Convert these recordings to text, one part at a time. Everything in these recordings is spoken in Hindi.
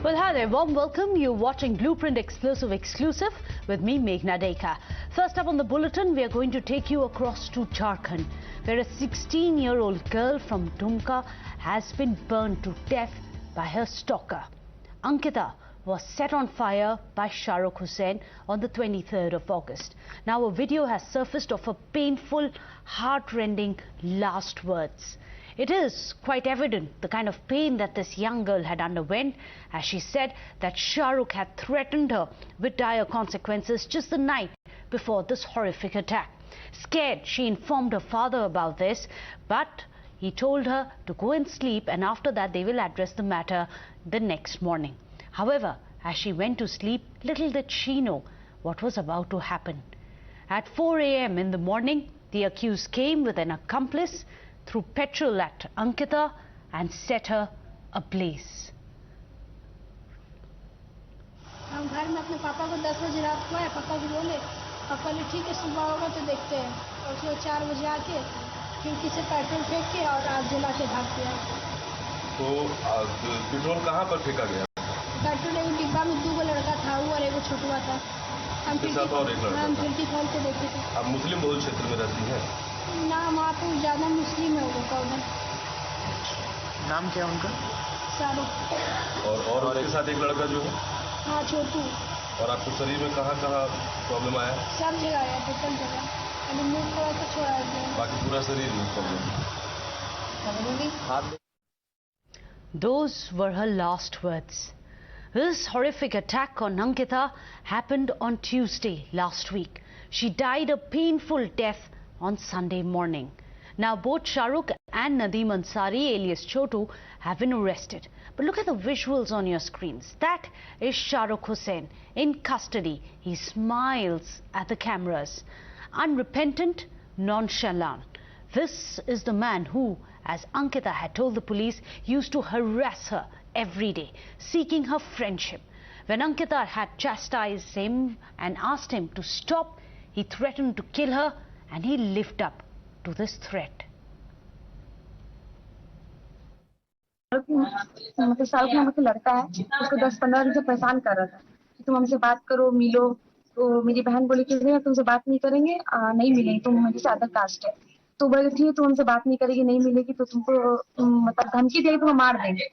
Well, hi there, warm welcome. You're watching Blueprint Exclusive with me, Meghna Deka. First up on the bulletin, we are going to take you across to Jharkhand, where a 16-year-old girl from Dumka has been burned to death by her stalker. Ankita was set on fire by Shahrukh Hussain on the 23rd of August. Now a video has surfaced of her painful, heart-rending last words. It is quite evident the kind of pain that this young girl had underwent, as she said that Shahrukh had threatened her with dire consequences just the night before this horrific attack. Scared, she informed her father about this, but he told her to go and sleep, and after that they will address the matter the next morning. However, as she went to sleep, little did she know what was about to happen. At 4 a.m. in the morning, the accused came with an accomplice, threw petrol at Ankita and set her ablaze. हम घर में अपने पापा को 10 बजे रात को आए, पापा भी बोले, पापा ने ठीक है सुबह होगा तो देखते हैं। और उसमें 4 बजे आके खिड़की से पेट्रोल फेंक के और आग जला के भाग गया। तो पेट्रोल कहाँ पर फेंका गया? पेट्रोल एक डिब्बा में 2 लड़का था, वो और एक छोटुआ था। हम खिड़की खोल के देखे थे। आप मुस्लिम बहुल क्षेत्र में रहती हैं? ना, वहाँ पे ज्यादा मुस्लिम है वो का उधर। नाम क्या है उनका? शाहरुख। और उसके साथ एक लड़का जो है? हाँ, छोटू। और आपको शरीर में कहाँ प्रॉब्लम आया? सब जगह आया, टोटल जगह। अभी मुंह थोड़ा सा छोड़ा गया, बाकी पूरा शरीर में problem. Those were her last words. This horrific attack on Ankita happened on Tuesday last week. She died a painful death on Sunday morning. Now both Shahrukh and Nadeem Ansari alias Chotu have been arrested. But look at the visuals on your screens. That is Shahrukh Hussain in custody. He smiles at the cameras. Unrepentant, nonchalant. This is the man who, as Ankita had told the police, used to harass her every day, seeking her friendship. When Ankita had chastised him and asked him to stop, he threatened to kill her, and he lived up to this threat. मतलब शाहरुख नाम का लड़का है, उसको 10-15 दिन से परेशान कर रहा था कि तुम हमसे बात करो, मिलो। तो मेरी बहन बोली कि नहीं, तुमसे बात नहीं करेंगे, नहीं मिलेंगे, तुम मेरे से अदर कास्ट है। तो बोले ठीक है, तुम हमसे बात नहीं करेगी, नहीं मिलेगी तो तुमको मतलब धमकी देगी, तुमको मार देंगे।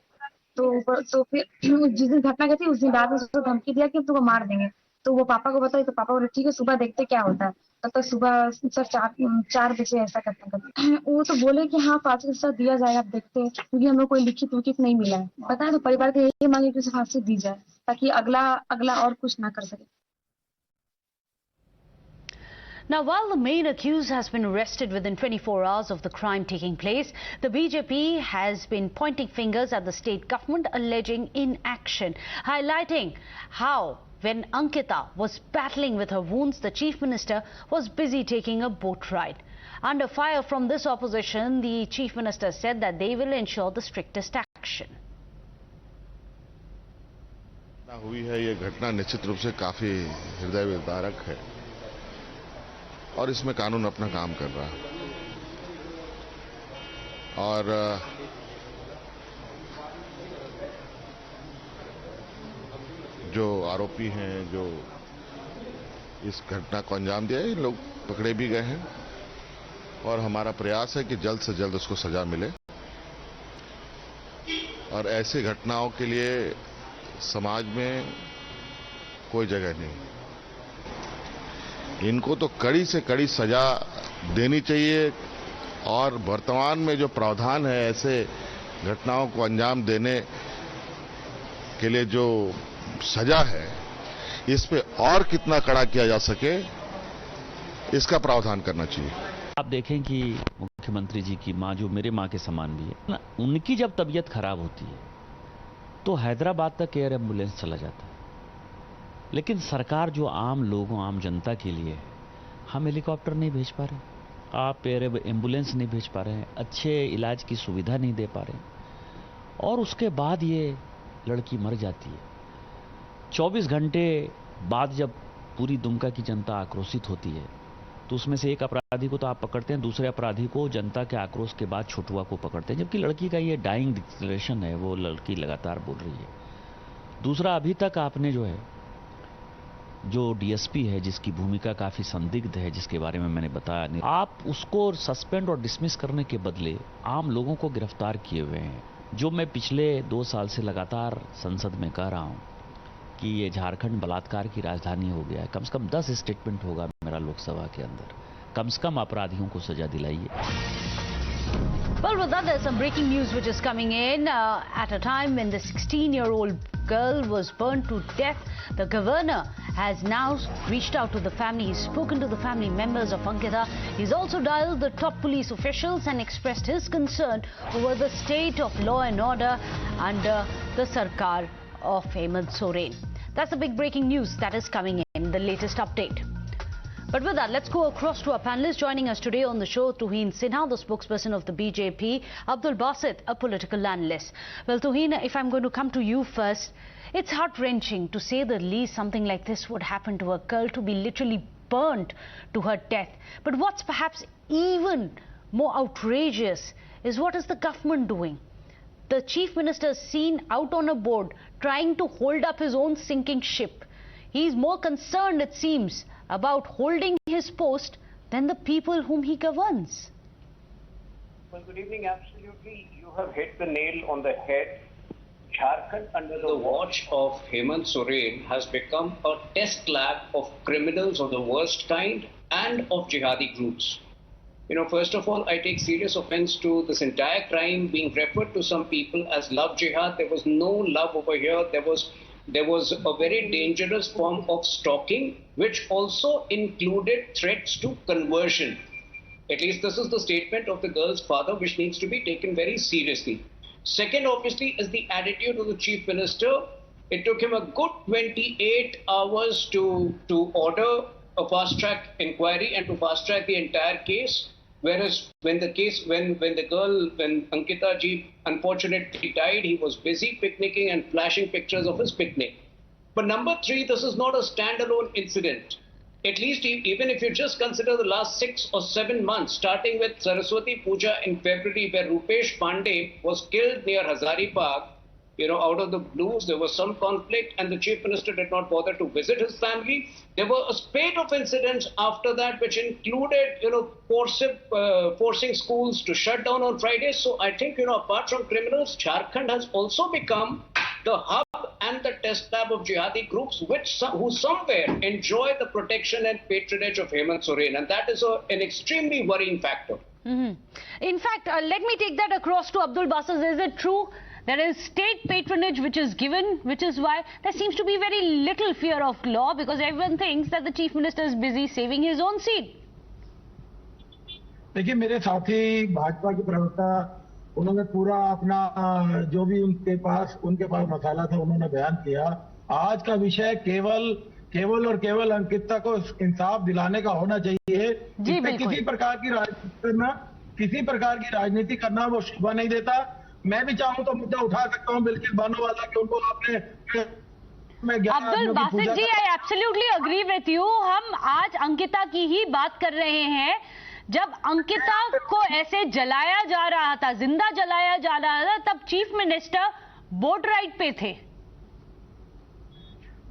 तो फिर जिस दिन घटना घटी उस दिन रात में उसको धमकी दिया कि तुमको मार देंगे। तो वो पापा को बताई, तो पापा बोले ठीक है, सुबह देखते क्या होता है। तब तक सुबह सर 4 बजे ऐसा करते वो तो बोले कि हाँ, फांसी का सजा दिया जाए, आप देखते हैं, क्योंकि हमें कोई लिखित विखित नहीं मिला है। बताए तो परिवार के यही मांगे कि उसे फांसी दी जाए, ताकि अगला और कुछ ना कर सके। Now, while the main accused has been arrested within 24 hours of the crime taking place, the BJP has been pointing fingers at the state government, alleging inaction, highlighting how when Ankita was battling with her wounds, the Chief Minister was busy taking a boat ride. Under fire from this opposition, the Chief Minister said that they will ensure the strictest action. हुई है ये घटना निश्चित रूप से काफी हृदय विदारक है और इसमें कानून अपना काम कर रहा है। और जो आरोपी हैं, जो इस घटना को अंजाम दिया है, इन लोग पकड़े भी गए हैं और हमारा प्रयास है कि जल्द से जल्द उसको सजा मिले। और ऐसी घटनाओं के लिए समाज में कोई जगह नहीं। इनको तो कड़ी से कड़ी सजा देनी चाहिए और वर्तमान में जो प्रावधान है ऐसे घटनाओं को अंजाम देने के लिए जो सजा है, इस पे और कितना कड़ा किया जा सके, इसका प्रावधान करना चाहिए। आप देखें कि मुख्यमंत्री जी की मां, जो मेरे मां के समान भी है, उनकी जब तबीयत खराब होती है तो हैदराबाद तक एयर एम्बुलेंस चला जाता है। लेकिन सरकार जो आम लोगों, आम जनता के लिए, हम हेलीकॉप्टर नहीं भेज पा रहे, आप एयर एम्बुलेंस नहीं भेज पा रहे हैं, अच्छे इलाज की सुविधा नहीं दे पा रहे, और उसके बाद ये लड़की मर जाती है। 24 घंटे बाद जब पूरी दुमका की जनता आक्रोशित होती है तो उसमें से एक अपराधी को तो आप पकड़ते हैं, दूसरे अपराधी को जनता के आक्रोश के बाद छोटुआ को पकड़ते हैं, जबकि लड़की का ये डाइंग डिक्लेरेशन है, वो लड़की लगातार बोल रही है दूसरा, अभी तक आपने जो डीएसपी है, जिसकी भूमिका काफी संदिग्ध है, जिसके बारे में मैंने बताया नहीं, आप उसको सस्पेंड और डिसमिस करने के बदले आम लोगों को गिरफ्तार किए हुए हैं। जो मैं पिछले 2 साल से लगातार संसद में कह रहा हूं कि ये झारखंड बलात्कार की राजधानी हो गया है। कम से कम 10 स्टेटमेंट होगा मेरा लोकसभा के अंदर। कम से कम अपराधियों को सजा दिलाइए। Well, with that, there's some breaking news which is coming in at a time when the 16-year-old girl was burned to death. The governor has now reached out to the family. He's spoken to the family members of Ankita. He's also dialed the top police officials and expressed his concern over the state of law and order under the Sarkar of Hemant Soren. That's the big breaking news that is coming in, the latest update. But with that, let's go across to our panelists. Joining us today on the show, Tuhin Sinha, the spokesperson of the BJP, Abdul Basid, a political analyst. Well, Tuhin, if I'm going to come to you first, it's heart-wrenching to say the least. Something like this would happen to a girl, to be literally burnt to her death. But what's perhaps even more outrageous is what is the government doing? The chief minister is seen out on a boat trying to hold up his own sinking ship. He's more concerned, it seems, about holding his post than the people whom he governs. Well, good evening. Absolutely, you have hit the nail on the head. Jharkhand, under the watch of Hemant Soren, has become a test lab of criminals of the worst kind and of jihadi groups. You know, first of all, I take serious offense to this entire crime being referred to some people as love jihad. There was no love over here. There was a very dangerous form of stalking, which also included threats to conversion. At least this is the statement of the girl's father, which needs to be taken very seriously. Second, obviously, is the attitude of the chief minister. It took him a good 28 hours to order a fast-track inquiry and to fast-track the entire case. Whereas when Ankita ji unfortunately died, he was busy picnicking and flashing pictures of his picnic. But number three, this is not a standalone incident. At least even if you just consider the last 6 or 7 months, starting with Saraswati Puja in February, where Rupesh Pandey was killed near Hazaribagh, you know, out of the blues, there was some conflict and the chief minister did not bother to visit his family. There were a spate of incidents after that, which included, you know, forcing schools to shut down on Fridays. So I think, you know, apart from criminals, Jharkhand has also become the hub and the test lab of jihadi groups, who somewhere enjoy the protection and patronage of Hemant Soren. And that is an extremely worrying factor. In fact, let me take that across to Abdul Basid. Is it true? There is state patronage which is given, which is why there seems to be very little fear of law, because everyone thinks that the chief minister is busy saving his own seat. देखिए, मेरे साथी भाजपा के प्रवक्ता, उन्होंने पूरा अपना जो भी उनके पास मसाला था उन्होंने बयान किया। आज का विषय केवल और केवल अंकिता को इंसाफ दिलाने का होना चाहिए। किसी प्रकार की राजनीति करना वो शोभा नहीं देता। मैं भी चाहूं तो मुद्दा उठा सकता हूं बिल्कुल बानो वाला कि उनको आपने Abdul Basit ji, I absolutely agree with you. हम आज अंकिता की ही बात कर रहे हैं। जब अंकिता को ऐसे जलाया जा रहा था, जिंदा जलाया जा रहा था, तब चीफ मिनिस्टर बोट राइड पे थे।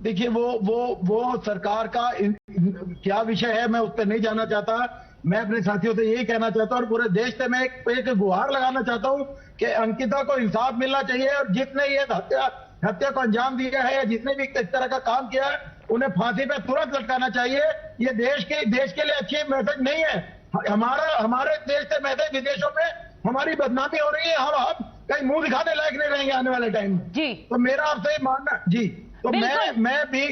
देखिए, वो सरकार का क्या विषय है, मैं उस पर नहीं जाना चाहता। मैं अपने साथियों से यही कहना चाहता हूं और पूरे देश से मैं एक गुहार लगाना चाहता हूं कि अंकिता को इंसाफ मिलना चाहिए और जिसने ये हत्या को अंजाम दिया है या जिसने भी इस तरह का काम किया है, उन्हें फांसी पे तुरंत लटकाना चाहिए। ये देश के लिए अच्छी मैसेज नहीं है। हमारे देश से मैसेज विदेशों में हमारी बदनामी हो रही है। हम कहीं मुंह दिखाने लायक नहीं रहेंगे आने वाले टाइम में। जी, तो मेरा आपसे मानना जी, तो मैं भी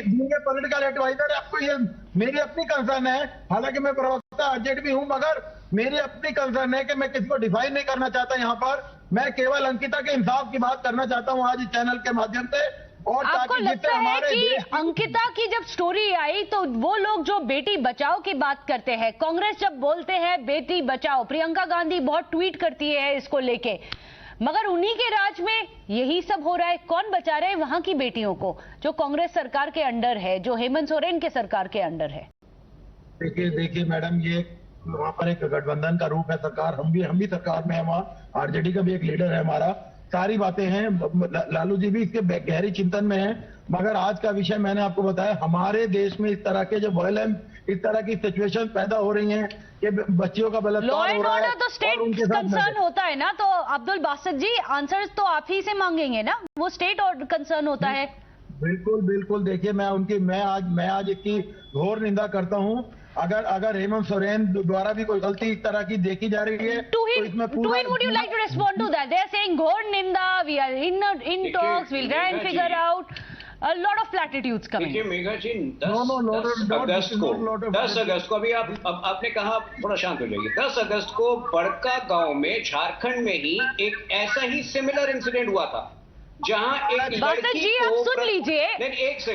पॉलिटिकल एडवाइजर, आपको ये मेरी अपनी कंसर्न है। हालांकि मैं प्रवक्ता आरजेडी भी हूं, मगर मेरी अपनी कंसर्न है कि मैं किसी को डिफाइन नहीं करना चाहता। यहाँ पर मैं केवल अंकिता के इंसाफ की बात करना चाहता हूँ आज इस चैनल के माध्यम से। और आपको लगता है कि अंकिता की जब स्टोरी आई तो वो लोग जो बेटी बचाओ की बात करते हैं, कांग्रेस जब बोलते हैं बेटी बचाओ, प्रियंका गांधी बहुत ट्वीट करती है इसको लेके, मगर उन्हीं के राज में यही सब हो रहा है। कौन बचा रहे हैं वहां की बेटियों को, जो कांग्रेस सरकार के अंडर है, जो हेमंत सोरेन के सरकार के अंडर है? देखिए मैडम, ये वहां पर एक गठबंधन का रूप है सरकार। हम भी सरकार में है, वहाँ आरजेडी का भी एक लीडर है हमारा। सारी बातें हैं, लालू जी भी इसके गहरी चिंतन में हैं, मगर आज का विषय मैंने आपको बताया, हमारे देश में इस तरह के जो वायलेंस, इस तरह की सिचुएशन पैदा हो रही हैं कि बच्चियों का बलात्कार हो रहा है। तो स्टेट कंसर्न होता है ना, तो अब्दुल बासित जी आंसर तो आप ही से मांगेंगे ना, वो स्टेट और कंसर्न होता है। बिल्कुल बिल्कुल, देखिए मैं आज इसकी घोर निंदा करता हूं। अगर हेमंत सोरेन द्वारा भी कोई गलती इस तरह की देखी जा रही है तो इसमें पूरा। would you like to respond to that? They are saying घोर निंदा, we are in talks, we'll try and figure out a lot of platitudes coming. देखिए मेघा जी, 10 अगस्त को अभी आपने कहा, थोड़ा शांत हो जाइए। 10 अगस्त को बड़का गांव में झारखंड में ही एक ऐसा ही सिमिलर इंसिडेंट हुआ था, जहां एक बासित जी आप सुन लीजिए,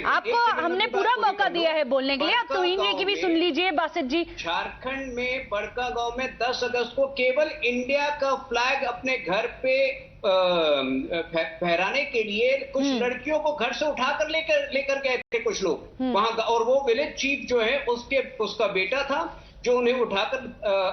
आपको हमने पूरा मौका दिया है बोलने के लिए, आप तुहिन जी की भी सुन लीजिए। बासित जी, झारखंड में बड़का गांव में 10 अगस्त को केवल इंडिया का फ्लैग अपने घर पे फहराने के लिए कुछ लड़कियों को घर से उठाकर लेकर गए थे कुछ लोग वहां, और वो विलेज चीफ जो है उसका बेटा था जो उन्हें उठाकर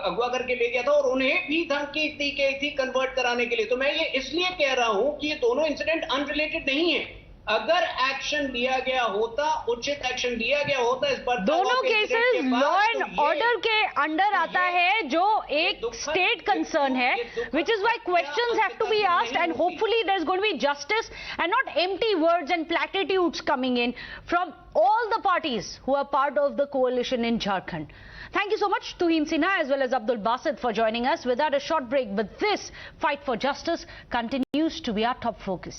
अगवा करके ले गया था, और उन्हें भी धमकी दी गई थी कन्वर्ट कराने के लिए। तो मैं ये इसलिए कह रहा हूं कि ये दोनों इंसिडेंट अनरिलेटेड नहीं है। अगर एक्शन लिया गया होता, उचित एक्शन लिया गया होता इस पर, दोनों केसेस लॉ एंड ऑर्डर के अंडर आता है, जो एक स्टेट कंसर्न है, which is why questions have to be asked and hopefully there's going to be justice and not empty words and platitudes coming in from all the parties who are part of the coalition in Jharkhand. Thank you so much, Tuhin Sinha as well as Abdul Basid, for joining us. Without a short break, but this fight for justice continues to be our top focus.